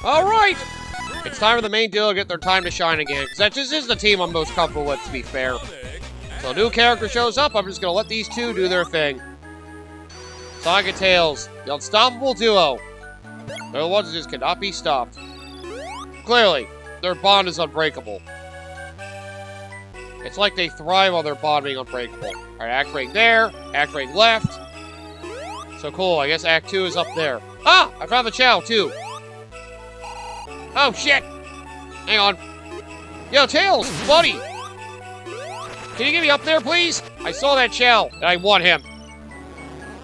Alright! It's time for the main duo to get their time to shine again, because that just is the team I'm most comfortable with, to be fair. So a new character shows up, I'm just going to let these two do their thing. Sonic and Tails, the unstoppable duo. They're the ones that just cannot be stopped. Clearly, their bond is unbreakable. It's like they thrive on their bond being unbreakable. Alright, activate there, activate left. So cool, I guess Act 2 is up there. Ah! I found the Chow, too. Oh, shit! Hang on. Yo, Tails, buddy! Can you get me up there, please? I saw that Chow, and I want him.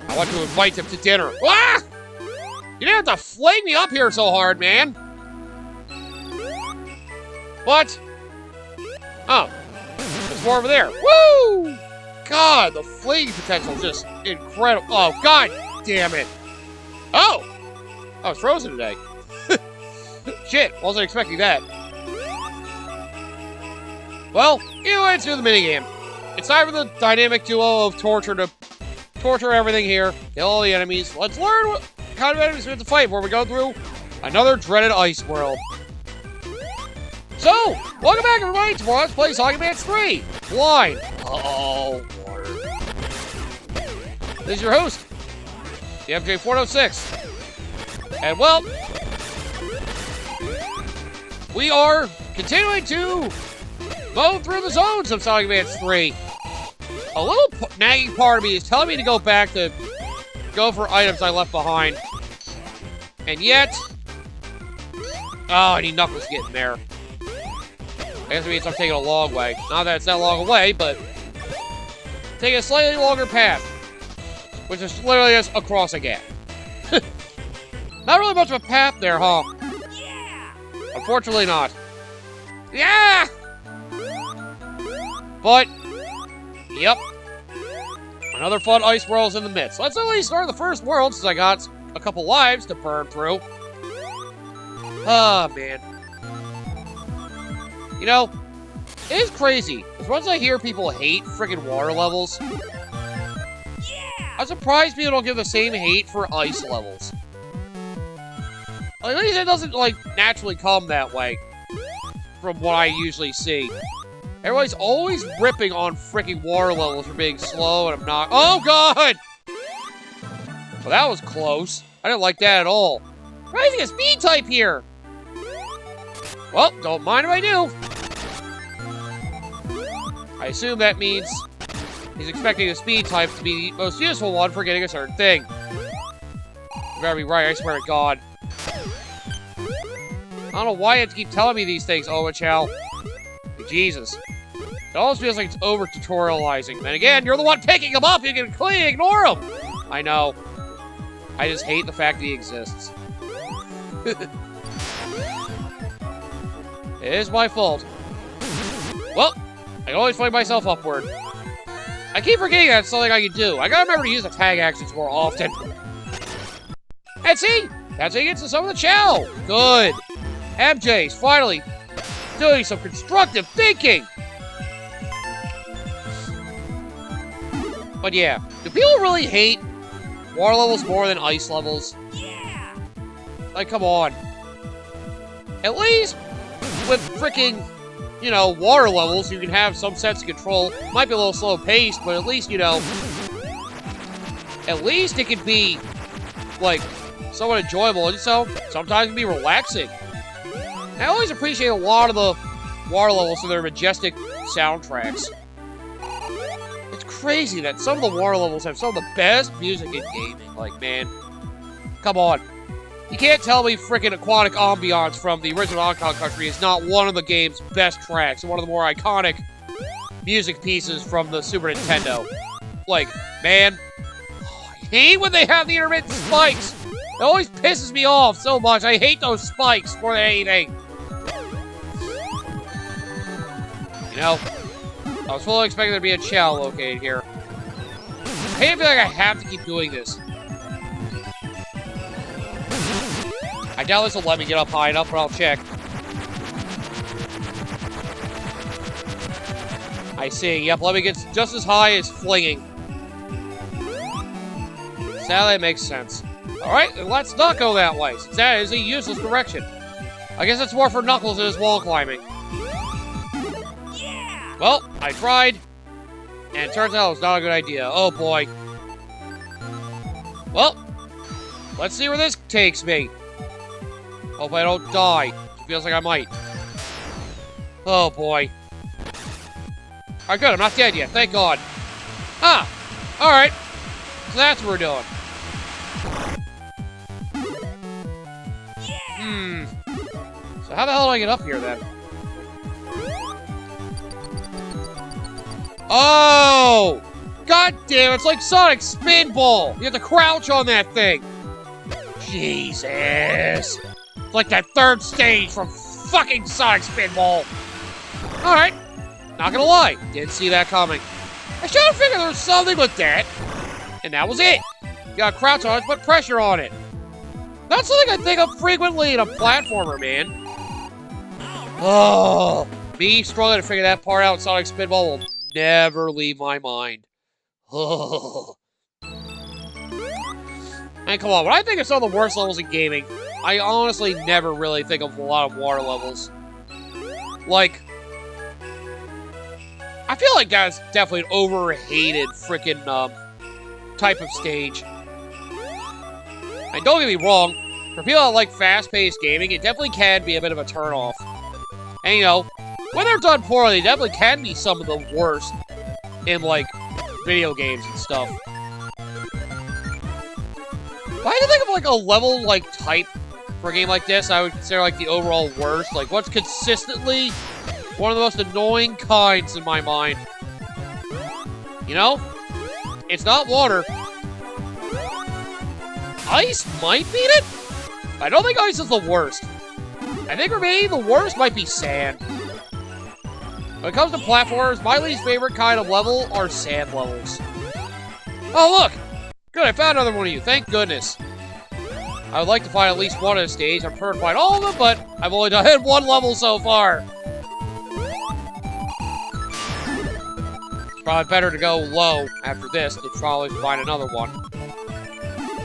I want to invite him to dinner. Ah! You didn't have to fling me up here so hard, man. What? Oh. There's more over there. Woo! God, the fling potential is just incredible. Oh, god damn it. Oh! I was frozen today. Shit, wasn't expecting that. Well, let's do the minigame. It's time for the dynamic duo of torture to torture everything here, kill all the enemies. Let's learn what kind of enemies we have to fight before we go through another dreaded ice world. So, welcome back everybody to Let's Play Sonic Advance 3. Blind. Oh, water. This is your host, the MJ406. And well, we are continuing to go through the zones of Sonic Advance 3. A little nagging part of me is telling me to go back to go for items I left behind. And yet... oh, I need Knuckles to get in there. I guess it means I'm taking a long way. Not that it's that long away, but... taking a slightly longer path. Which is literally just across a gap. Not really much of a path there, huh? Yeah! Unfortunately not. Yeah! But... yep. Another fun ice world is in the midst. Let's at least start the first world since I got a couple lives to burn through. Ah, man. You know, it is crazy. As much as I hear people hate freaking water levels, I'm surprised people don't give the same hate for ice levels. At least it doesn't, like, naturally come that way from what I usually see. Everybody's always ripping on freaking water levels for being slow, and I'm not. Oh, God! Well, that was close. I didn't like that at all. Rising a speed type here! Well, don't mind if I do. I assume that means he's expecting the speed type to be the most useful one for getting a certain thing. You better be right, I swear to God. I don't know why you have to keep telling me these things, Chow. Jesus. It almost feels like it's over-tutorializing. Then again, you're the one picking them up! You can clearly ignore them! I know. I just hate the fact that he exists. It is my fault. Well, I can always find myself upward. I keep forgetting that's something I can do. I gotta remember to use the tag actions more often. And see? That's how you get to some of the Chow! Good. MJ's finally doing some constructive thinking! But yeah, do people really hate water levels more than ice levels? Yeah! Like, come on. At least with freaking, you know, water levels, you can have some sense of control. Might be a little slow paced, but at least, you know, at least it can be, like, somewhat enjoyable. And so, sometimes it can be relaxing. I always appreciate a lot of the water levels for their majestic soundtracks. It's crazy that some of the water levels have some of the best music in gaming. Like, man, come on. You can't tell me freaking Aquatic Ambiance from the original Donkey Kong Country is not one of the game's best tracks, and one of the more iconic music pieces from the Super Nintendo. Like, man, I hate when they have the intermittent spikes. It always pisses me off so much. I hate those spikes more than anything. You know, I was fully expecting there to be a Chow located here. I feel like I have to keep doing this. I doubt this will let me get up high enough, but I'll check. I see. Yep, let me get just as high as flinging. So that makes sense. Alright, then let's not go that way, since that is a useless direction. I guess it's more for Knuckles than his wall climbing. Yeah. Well, I tried, and it turns out it was not a good idea. Oh boy. Well, let's see where this takes me. Hope I don't die. It feels like I might. Oh boy. Alright, good. I'm not dead yet. Thank God. Ah! Alright. So that's what we're doing. So how the hell do I get up here then? Oh! God damn, it's like Sonic Spinball! You have to crouch on that thing! Jesus! It's like that third stage from fucking Sonic Spinball! Alright. Not gonna lie, didn't see that coming. I should have figured there was something with that. And that was it. You gotta crouch on it, put pressure on it. Not something I think of frequently in a platformer, man. Oh, me struggling to figure that part out in Sonic Spinball will never leave my mind. Oh. And come on, when I think of some of the worst levels in gaming, I honestly never really think of a lot of water levels. Like, I feel like that's definitely an overhated freaking type of stage. And don't get me wrong, for people that like fast-paced gaming, it definitely can be a bit of a turnoff. And you know, when they're done poorly, they definitely can be some of the worst in like video games and stuff. If I had to think of like a level like type for a game like this, I would consider like the overall worst. Like what's consistently one of the most annoying kinds in my mind. You know? It's not water. Ice might beat it? I don't think ice is the worst. I think for me, the worst might be sand. When it comes to platformers, my least favorite kind of level are sand levels. Oh, look! Good, I found another one of you. Thank goodness. I would like to find at least one on a stage. I'm prepared to find all of them, but I've only done one level so far. It's probably better to go low after this to probably find another one.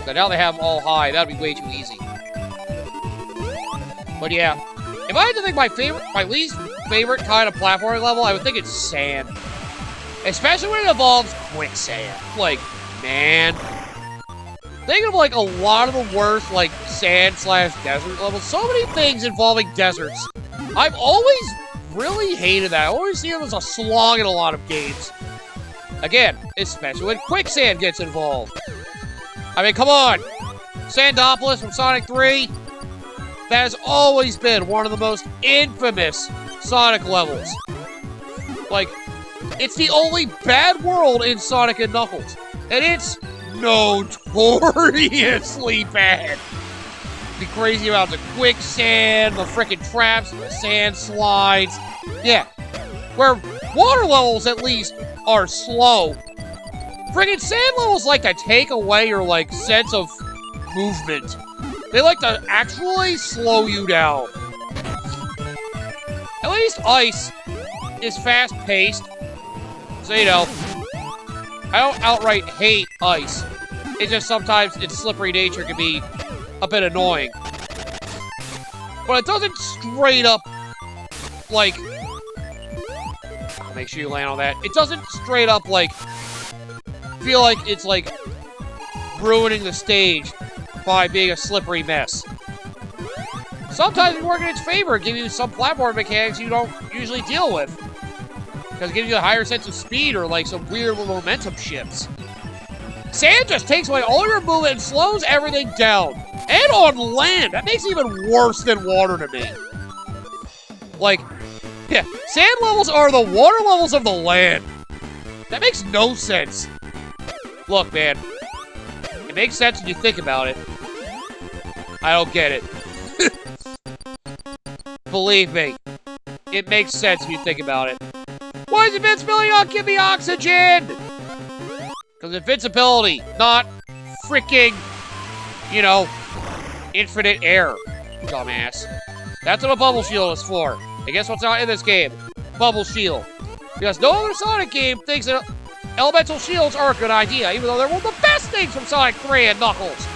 So now they have them all high. That'd be way too easy. But yeah, if I had to think my least favorite kind of platforming level, I would think it's sand. Especially when it involves quicksand. Like, man. Think of like a lot of the worst like sand/desert levels. So many things involving deserts. I've always really hated that. I always see them as a slog in a lot of games. Again, especially when quicksand gets involved. I mean, come on. Sandopolis from Sonic 3. That has always been one of the most infamous Sonic levels. Like, it's the only bad world in Sonic and Knuckles. And it's notoriously bad. Be crazy about the quicksand, the frickin' traps, the sand slides. Yeah. Where water levels, at least, are slow. Frickin' sand levels like to take away your, like, sense of movement. They like to actually slow you down. At least ice is fast-paced. So, you know, I don't outright hate ice. It's just sometimes its slippery nature can be a bit annoying. But it doesn't straight up, like... Make sure you land on that. It doesn't straight up, like, feel like it's, like, ruining the stage by being a slippery mess. Sometimes it works in its favor, giving you some platform mechanics you don't usually deal with. Because it gives you a higher sense of speed or like some weird little momentum shifts. Sand just takes away all your movement and slows everything down. And on land, that makes it even worse than water to me. Like, yeah, sand levels are the water levels of the land. That makes no sense. Look, man. It makes sense when you think about it. I don't get it. Believe me. It makes sense when you think about it. Why is invincibility not give me oxygen? Because invincibility, not freaking, you know, infinite air, dumbass. That's what a bubble shield is for. And guess what's not in this game? Bubble shield. Because no other Sonic game thinks that elemental shields are a good idea, even though they're one of the best things from Sonic 3 and Knuckles.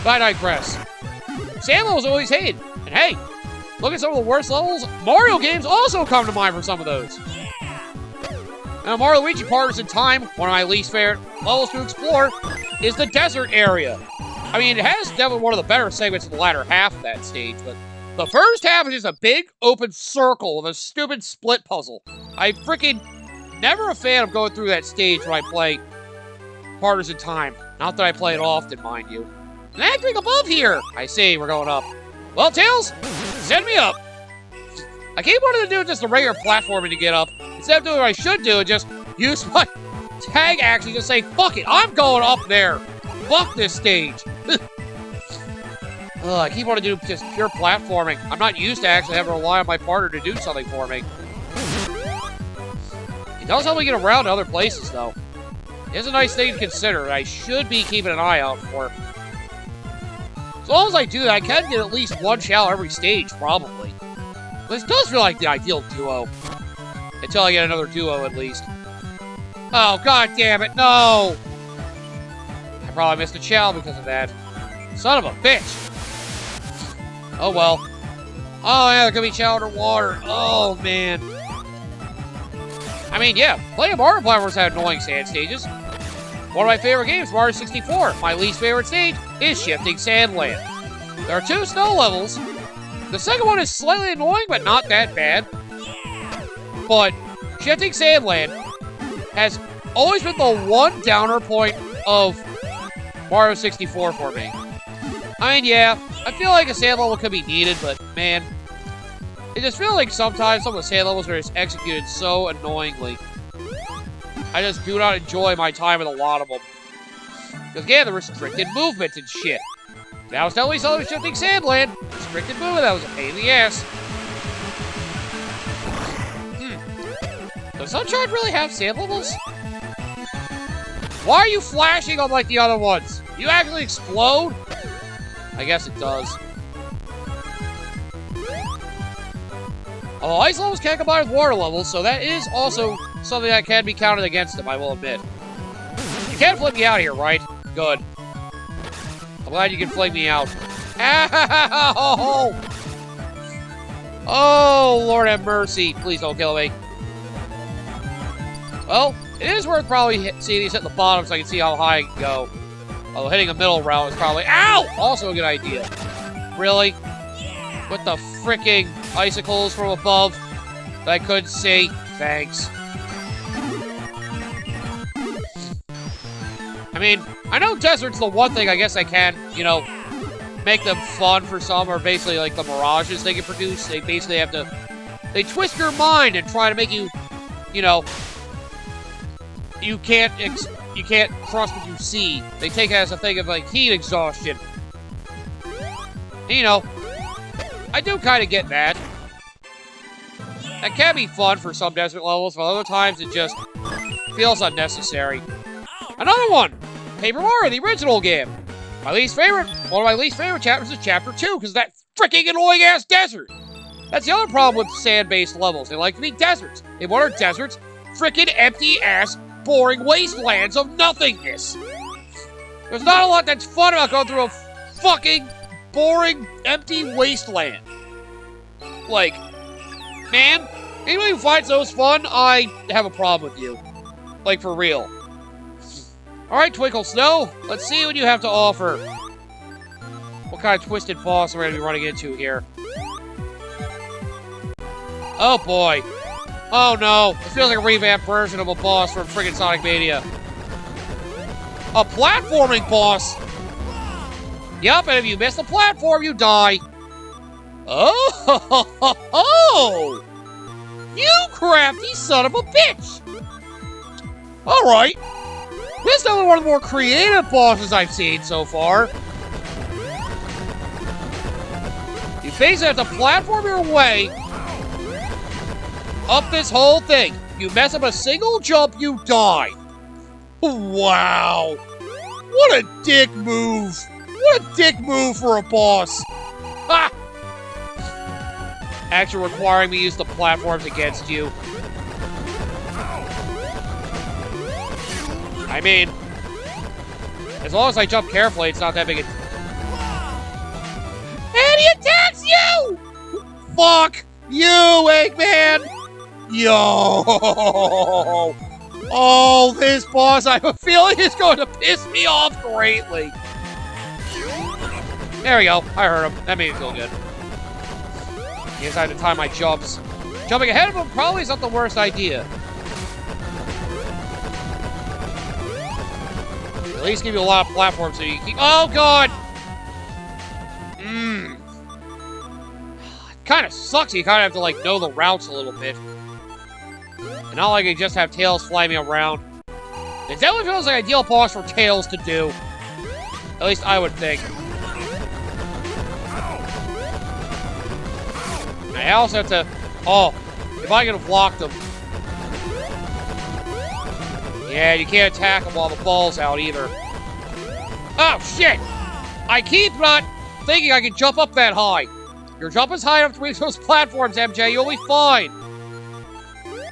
But I digress. sand levels always hate. And hey, look at some of the worst levels. Mario games also come to mind for some of those. Now, Mario Luigi Partners in Time, one of my least favorite levels to explore, is the desert area. I mean, it has definitely one of the better segments in the latter half of that stage, but the first half is just a big open circle with a stupid split puzzle. I freaking never a fan of going through that stage when I play Partners in Time. Not that I play it often, mind you. An acting above here! I see, we're going up. Well, Tails, send me up. I keep wanting to do just a regular platforming to get up. Instead of doing what I should do and just use my tag action to say, fuck it, I'm going up there. Fuck this stage. I keep wanting to do just pure platforming. I'm not used to actually having to rely on my partner to do something for me. It does help me get around to other places, though. It's a nice thing to consider, and I should be keeping an eye out for. As long as I do that, I can get at least one shell every stage, probably. This does feel like the ideal duo. Until I get another duo, at least. Oh, god damn it, no! I probably missed a shell because of that. Son of a bitch! Oh, well. Oh, yeah, there could be shell underwater. Oh, man. I mean, yeah, plenty of Mario platforms have annoying sand stages. One of my favorite games, Mario 64. My least favorite stage is Shifting Sandland. There are 2 snow levels. The second one is slightly annoying, but not that bad. But Shifting Sandland has always been the one downer point of Mario 64 for me. I mean, yeah, I feel like a sand level could be needed, but man, it just feels like sometimes some of the sand levels are just executed so annoyingly. I just do not enjoy my time with a lot of them. Because again, the restricted movement and shit. Now it's telling me something Shifting Sandland. Restricted movement, that was a pain in the ass. Does Sunshine really have sand levels? Why are you flashing on like the other ones? You actually explode? I guess it does. Although ice levels can combine with water levels, so that is also something that can be counted against them, I will admit. You can't flip me out here, right? Good. I'm glad you can flip me out. Ow! Oh, Lord have mercy. Please don't kill me. Well, it is worth probably seeing these hit the bottom so I can see how high I can go. Although hitting a middle route is probably... Ow! Also a good idea. Really? With the freaking icicles from above that I couldn't see. Thanks. I mean, I know desert's the one thing I guess I can, you know, make them fun for some, or basically like the mirages they can produce. They basically have to... They twist your mind and try to make you, you know... You can't trust what you see. They take it as a thing of, like, heat exhaustion. And, you know, I do kind of get that. That can be fun for some desert levels, but other times it just feels unnecessary. Another one! Paper Mario, the original game. My least favorite, one of my least favorite chapters is Chapter 2, because that freaking annoying-ass desert! That's the other problem with sand-based levels. They like to be deserts. And what are deserts? Freaking empty-ass boring wastelands of nothingness. There's not a lot that's fun about going through a fucking boring, empty wasteland. Like, man, anybody who finds those fun, I have a problem with you. Like, for real. Alright, Twinkle Snow, let's see what you have to offer. What kind of twisted boss we're going to be running into here. Oh boy. Oh no, it feels like a revamped version of a boss from friggin' Sonic Mania. A platforming boss! Yup, and if you miss the platform, you die. Oh! You crafty son of a bitch! Alright. This is definitely one of the more creative bosses I've seen so far. You basically have to platform your way up this whole thing. You mess up a single jump, you die. Wow. What a dick move. What a dick move for a boss. Ha! Actually requiring me to use the platforms against you. I mean, as long as I jump carefully, it's not that big a... he attacks you! Fuck you, Eggman! Yo! Oh, this boss, I have a feeling is going to piss me off greatly. There we go. I heard him. That made me feel good. I guess I had to time my jumps. Jumping ahead of him probably is not the worst idea. At least give you a lot of platforms so you can keep... Oh, God! Kind of sucks. You kind of have to, like, know the routes a little bit. And not like you just have Tails fly me around. It definitely feels like an ideal boss for Tails to do. At least I would think. I also have to... Oh, if I could have blocked them. Yeah, you can't attack him while the ball's out either. Oh, shit! I keep not thinking I can jump up that high. Your jump is high enough to reach those platforms, MJ. You'll be fine.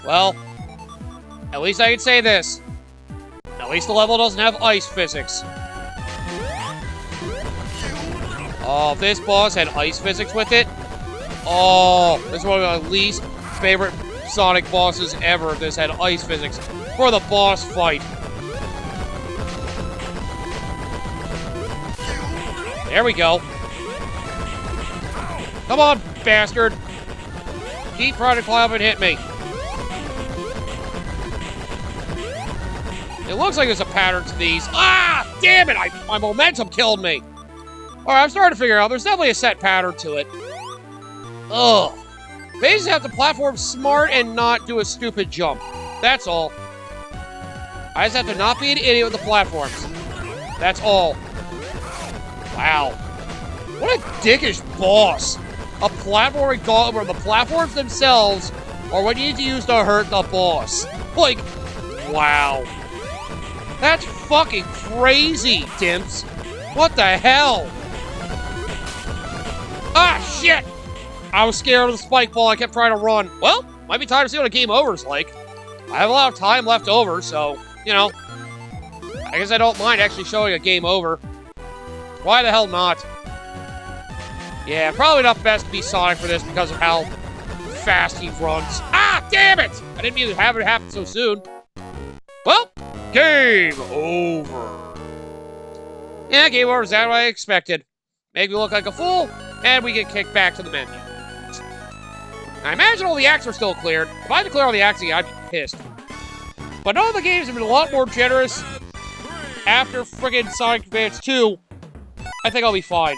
Well, at least I can say this. At least the level doesn't have ice physics. Oh, if this boss had ice physics with it. Oh, this is one of my least favorite Sonic bosses ever. If this had ice physics for the boss fight. There we go. Come on, bastard. Keep trying to climb and hit me. It looks like there's a pattern to these. Ah, damn it! My momentum killed me. All right, I'm starting to figure out. There's definitely a set pattern to it. Ugh. They just have to platform smart and not do a stupid jump. That's all. I just have to not be an idiot with the platforms. That's all. Wow. What a dickish boss. A platforming gauntlet where the platforms themselves are what you need to use to hurt the boss. Like, wow. That's fucking crazy, Dimps. What the hell? Ah, shit! I was scared of the spike ball. I kept trying to run. Well, might be time to see what a game over is like. I have a lot of time left over, so, you know. I guess I don't mind actually showing a game over. Why the hell not? Yeah, probably not best to be Sonic for this because of how fast he runs. Ah, damn it! I didn't mean to have it happen so soon. Well, game over. Yeah, game over is exactly what I expected. Make me look like a fool, and we get kicked back to the menu. I imagine all the acts are still cleared. If I had to clear all the acts again, I'd be pissed. But all the games have been a lot more generous after friggin' Sonic Advance 2. I think I'll be fine.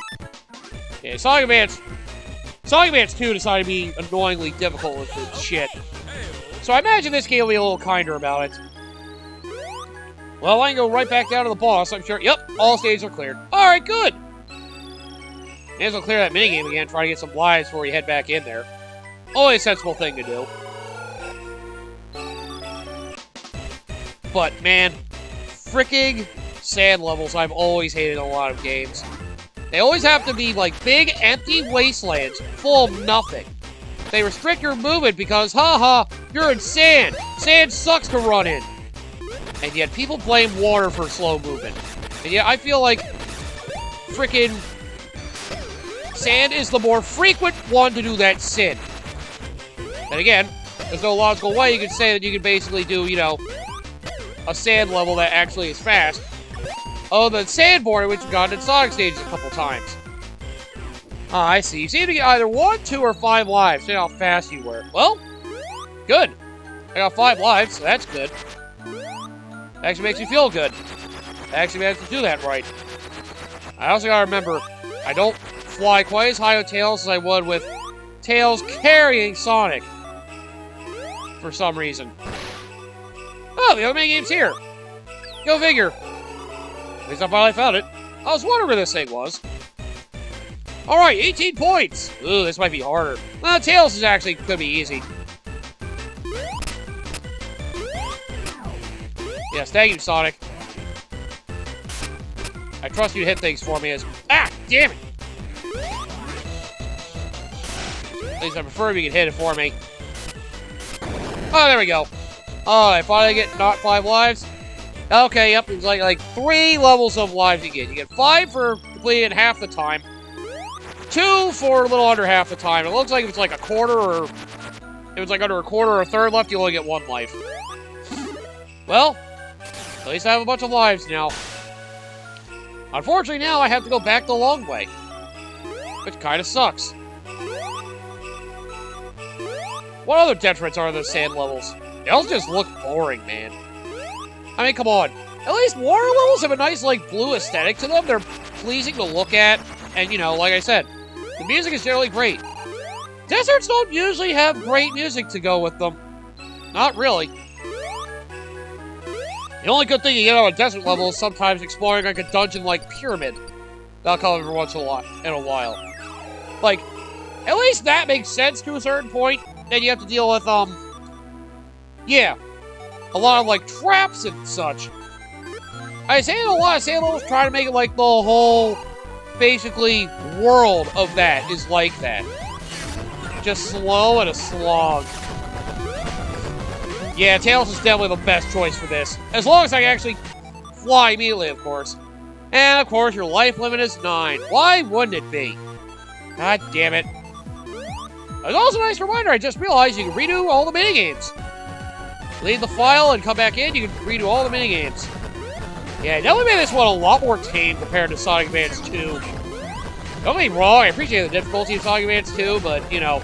Yeah, Sonic Advance 2 decided to be annoyingly difficult with the shit. So I imagine this game will be a little kinder about it. Well, I can go right back down to the boss, I'm sure. Yep, all stages are cleared. Alright, good! May as well clear that minigame again, try to get some lives before you head back in there. Always a sensible thing to do. But, man, freaking sand levels I've always hated in a lot of games. They always have to be, like, big, empty wastelands full of nothing. They restrict your movement because, haha, you're in sand. Sand sucks to run in. And yet people blame water for slow movement. And yet I feel like frickin' sand is the more frequent one to do that sin. And again, there's no logical way you could say that you can basically do, you know, a sand level that actually is fast. Oh, the sandboard, which we've gotten in Sonic stages a couple times. Ah, I see. You seem to get either 1, 2, or 5 lives. See how fast you were. Well, good. I got 5 lives, so that's good. Actually makes me feel good. I actually managed to do that right. I also gotta remember, I don't fly quite as high with Tails as I would with Tails carrying Sonic. For some reason. Oh, the other minigame's here. Go figure. At least I finally found it. I was wondering where this thing was. Alright, 18 points. Ooh, this might be harder. Well, Tails is actually could be easy. Yes, thank you, Sonic. I trust you to hit things for me as... Ah, damn it! At least I prefer if you can hit it for me. Oh, there we go. Oh, I finally get not 5 lives. Okay, yep, it's like 3 levels of lives you get. You get 5 for completing it half the time. 2 for a little under half the time. It looks like if it's like a quarter or... If it's like under a quarter or a third left, you only get 1 life. Well, at least I have a bunch of lives now. Unfortunately, now I have to go back the long way. Which kind of sucks. What other detriments are those sand levels? They all just look boring, man. I mean, come on. At least water levels have a nice, like, blue aesthetic to them. They're pleasing to look at. And, you know, like I said, the music is generally great. Deserts don't usually have great music to go with them. Not really. The only good thing you get out of a desert level is sometimes exploring, like, a dungeon-like pyramid. That'll come every once in a while. Like, at least that makes sense to a certain point. Then you have to deal with, yeah, a lot of, like, traps and such. I say a lot of sand levels try to make it like the whole, basically, world of that is like that. Just slow and a slog. Yeah, Tails is definitely the best choice for this. As long as I can actually fly immediately, of course. And, of course, your life limit is 9. Why wouldn't it be? God damn it. There's also a nice reminder, I just realized you can redo all the minigames. Leave the file and come back in, you can redo all the minigames. Yeah, it definitely made this one a lot more tame compared to Sonic Advance 2. Don't get me wrong, I appreciate the difficulty of Sonic Advance 2, but, you know,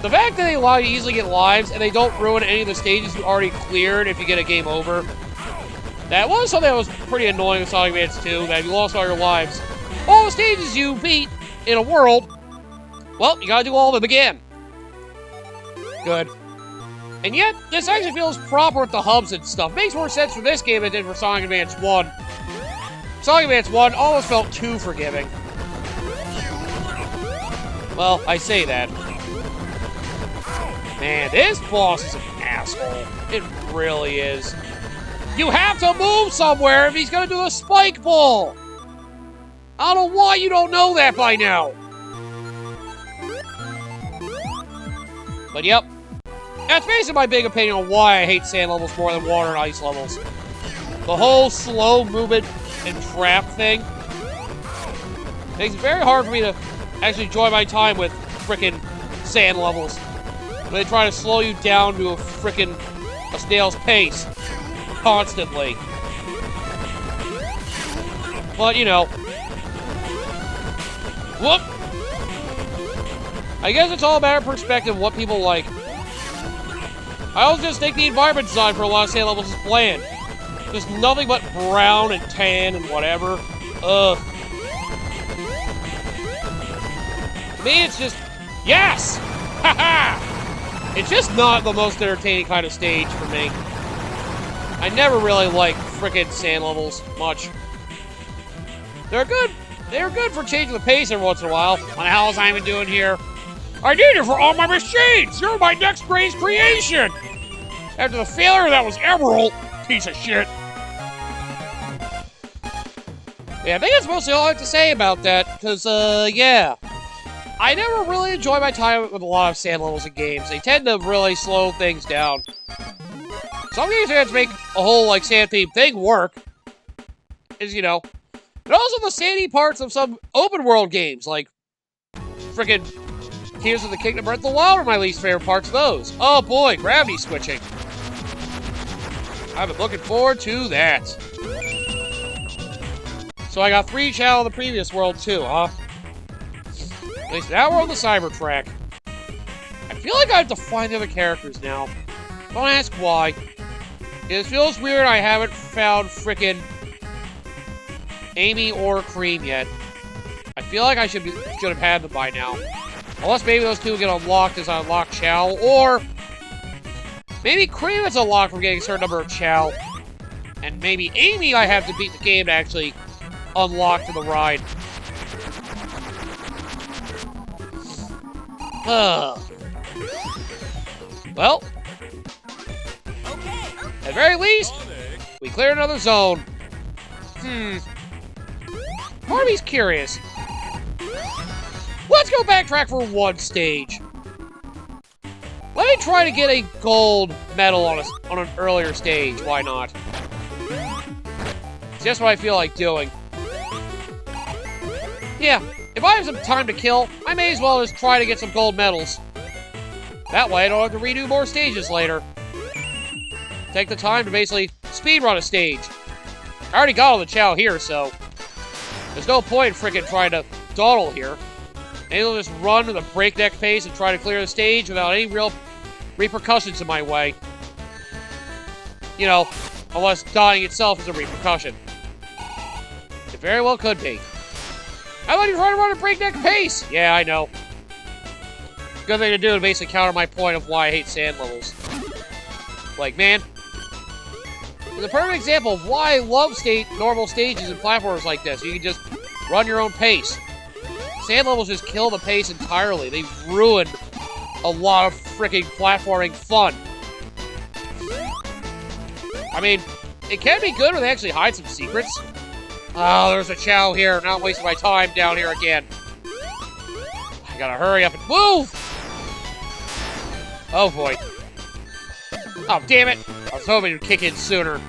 the fact that they allow you to easily get lives and they don't ruin any of the stages you already cleared if you get a game over, that was something that was pretty annoying with Sonic Advance 2, that if you lost all your lives, all the stages you beat in a world, well, you gotta do all of them again. Good. And yet, this actually feels proper with the hubs and stuff. Makes more sense for this game than it did for Sonic Advance 1. Sonic Advance 1 almost felt too forgiving. Well, I say that. Man, this boss is an asshole. It really is. You have to move somewhere if he's gonna do the spike ball! I don't know why you don't know that by now. But yep. That's basically my big opinion on why I hate sand levels more than water and ice levels. The whole slow movement and trap thing makes it very hard for me to actually enjoy my time with frickin' sand levels. When they try to slow you down to a snail's pace. Constantly. But, you know. Whoop! I guess it's all a matter of perspective, what people like. I also just think the environment design for a lot of sand levels is bland. Just nothing but brown and tan and whatever. Ugh. To me, it's just... Yes! Haha! It's just not the most entertaining kind of stage for me. I never really liked frickin' sand levels much. They're good. They're good for changing the pace every once in a while. What the hell is I even doing here? I need you for all my machines! You're my next greatest creation! After the failure that was Emerald, piece of shit. Yeah, I think that's mostly all I have to say about that, because, yeah. I never really enjoy my time with a lot of sand levels in games. They tend to really slow things down. Some games have to make a whole, like, sand theme thing work. Is, you know. But also the sandy parts of some open world games, like frickin' Tears of the Kingdom, Breath of the Wild are my least favorite parts of those. Oh boy, gravity switching. I've been looking forward to that. So I got 3 channel in the previous world too, huh? At least now we're on the Cybertrack. I feel like I have to find the other characters now. Don't ask why. It feels weird I haven't found frickin' Amy or Cream yet. I feel like I should have had them by now. Unless maybe those two get unlocked as I unlock Chow, or maybe Cream is unlocked from getting a certain number of Chow. And maybe Amy I have to beat the game to actually unlock to the ride. Well, at the very least, we cleared another zone. Part of me's curious. Let's go backtrack for one stage. Let me try to get a gold medal on an earlier stage. Why not? It's just what I feel like doing. Yeah, If I have some time to kill, I may as well just try to get some gold medals. That way I don't have to redo more stages later. Take the time to basically speedrun a stage. I already got all the chow here, so there's no point in freaking trying to dawdle here. Maybe I'll just run with a breakneck pace and try to clear the stage without any real repercussions in my way. You know, unless dying itself is a repercussion. It very well could be. I thought you were trying to run a breakneck pace! Yeah, I know. Good thing to do to basically counter my point of why I hate sand levels. Like, man, it's a perfect example of why I love normal stages and platforms like this. You can just run your own pace. Sand levels just kill the pace entirely. They ruin a lot of freaking platforming fun. I mean, it can be good when they actually hide some secrets. Oh, there's a chow here. Now I'm wasting my time down here again. I gotta hurry up and move! Oh, boy. Oh, damn it! I was hoping it would kick in sooner.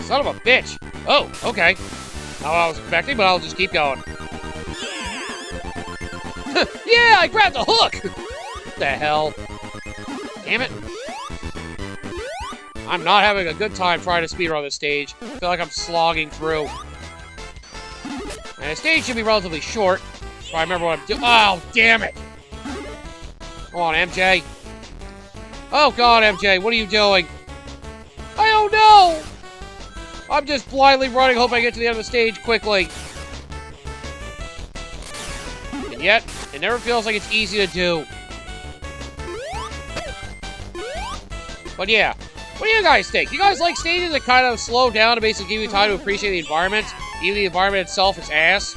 Son of a bitch! Oh, okay. Not what I was expecting, but I'll just keep going. Yeah, I grabbed the hook! What the hell? Damn it. I'm not having a good time trying to speedrun this stage. I feel like I'm slogging through. And the stage should be relatively short, if I remember what I'm doing. Oh, damn it! Come on, MJ. Oh, God, MJ, what are you doing? I don't know! I'm just blindly running, hoping I get to the end of the stage quickly. And yet, it never feels like it's easy to do. But yeah, what do you guys think? You guys like stages that kind of slow down to basically give you time to appreciate the environment? Even the environment itself is ass?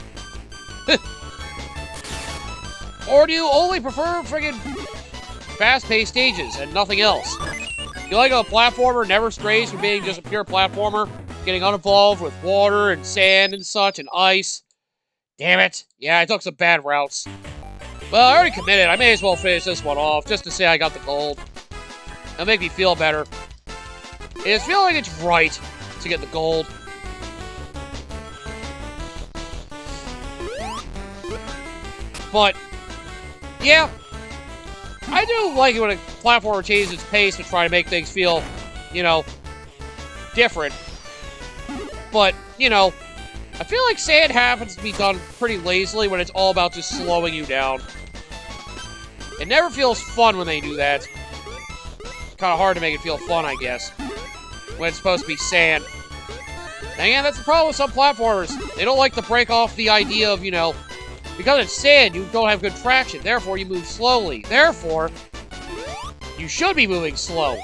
Or do you only prefer friggin' fast-paced stages and nothing else? You like a platformer never strays from being just a pure platformer, getting uninvolved with water and sand and such and ice. Damn it. Yeah, I took some bad routes. Well, I already committed. I may as well finish this one off just to say I got the gold. That'll make me feel better. It's feeling like it's right to get the gold. But, yeah, I do like it when a platformer changes its pace to try to make things feel, you know, different. But, you know, I feel like sand happens to be done pretty lazily when it's all about just slowing you down. It never feels fun when they do that. Kind of hard to make it feel fun, I guess, when it's supposed to be sand. And again, that's the problem with some platformers. They don't like to break off the idea of, you know, because it's sand, you don't have good traction. Therefore, you move slowly. Therefore, you should be moving slow.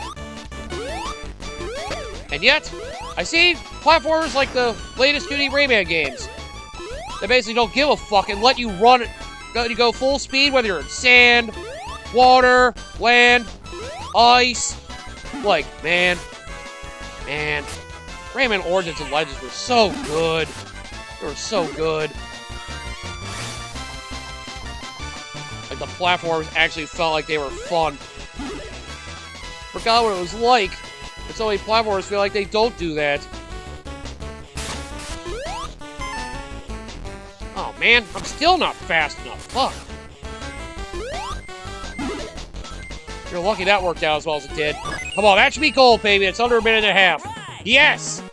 And yet, I see platformers like the latest 2D Rayman games that basically don't give a fuck and let you run it. You go full speed, whether you're in sand, water, land, ice. Like, man. Rayman Origins and Legends were so good. They were so good. Like, the platforms actually felt like they were fun. Forgot what it was like. But so many platformers feel like they don't do that. Oh, man. I'm still not fast enough. Fuck. You're lucky that worked out as well as it did. Come on, that should be gold, baby. It's under a minute and a half. Yes!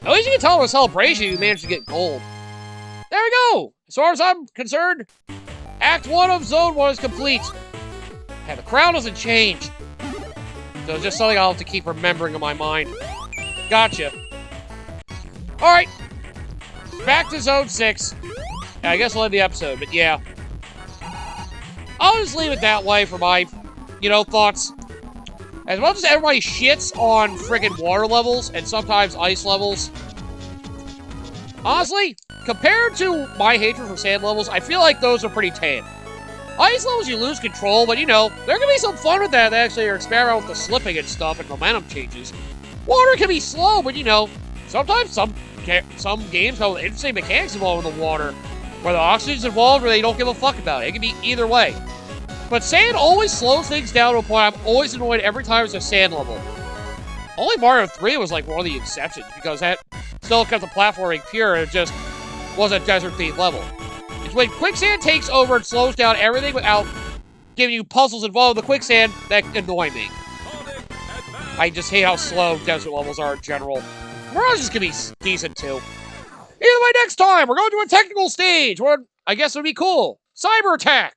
At least you can tell with a celebration you managed to get gold. There we go! As far as I'm concerned, Act 1 of Zone 1 is complete. And the crown doesn't change. So it's just something I'll have to keep remembering in my mind. Gotcha. Alright. Back to Zone 6. Yeah, I guess we'll end the episode, but yeah. I'll just leave it that way for my, you know, thoughts. As much as everybody shits on friggin' water levels and sometimes ice levels, honestly, compared to my hatred for sand levels, I feel like those are pretty tame. Ice levels, you lose control, but, you know, there can be some fun with that. They actually are experimenting with the slipping and stuff and momentum changes. Water can be slow, but, you know, sometimes some games have interesting mechanics involved in the water, where the oxygen's involved or they don't give a fuck about it. It can be either way. But sand always slows things down to a point I'm always annoyed every time there's a sand level. Only Mario 3 was like one of the exceptions, because that still kept the platforming pure and just was a desert-themed level. It's when quicksand takes over and slows down everything without giving you puzzles involved in the quicksand that annoy me. I just hate how slow desert levels are in general. Mirage is gonna be decent too. Either way, next time we're going to a technical stage where I guess it would be cool. Cyber attack!